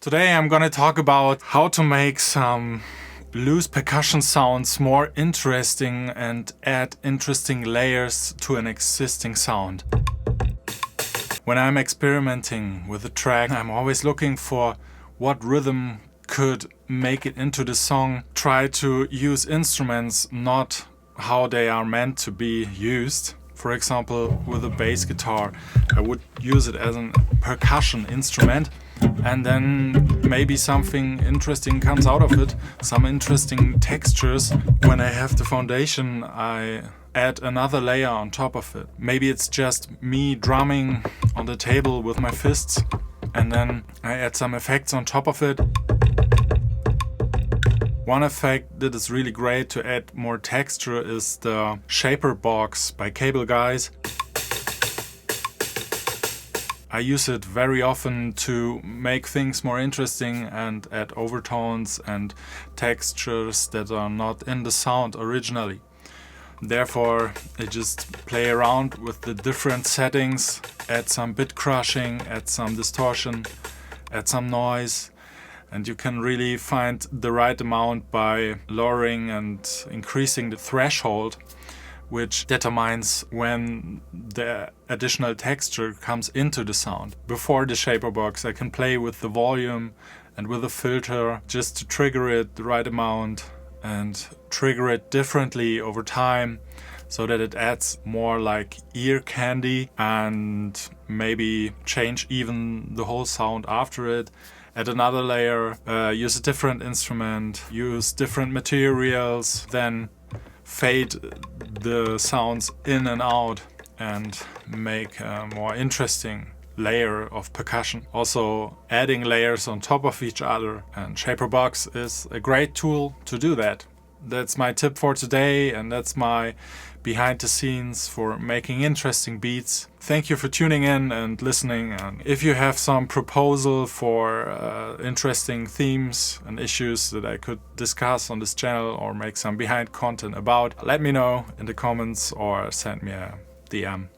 Today I'm gonna talk about how to make some loose percussion sounds more interesting and add interesting layers to an existing sound. When I'm experimenting with a track, I'm always looking for what rhythm could make it into the song. Try to use instruments not how they are meant to be used. For example, with a bass guitar, I would use it as a percussion instrument, and then maybe something interesting comes out of it, some interesting textures. When I have the foundation, I add another layer on top of it. Maybe it's just me drumming on the table with my fists, and then I add some effects on top of it. One effect that is really great to add more texture is the shaper box by Cable Guys. I use it very often to make things more interesting and add overtones and textures that are not in the sound originally. Therefore, I just play around with the different settings, add some bit crushing, add some distortion, add some noise. And you can really find the right amount by lowering and increasing the threshold, which determines when the additional texture comes into the sound. Before the shaper box, I can play with the volume and with a filter just to trigger it the right amount and trigger it differently over time so that it adds more like ear candy, and maybe change even the whole sound after it. Add another layer, use a different instrument, use different materials, then fade the sounds in and out and make a more interesting layer of percussion. Also adding layers on top of each other, and shaper box is a great tool to do that. That's my tip for today, and that's my behind the scenes for making interesting beats. Thank you for tuning in and listening. And if you have some proposal for interesting themes and issues that I could discuss on this channel or make some behind content about, let me know in the comments or send me a DM.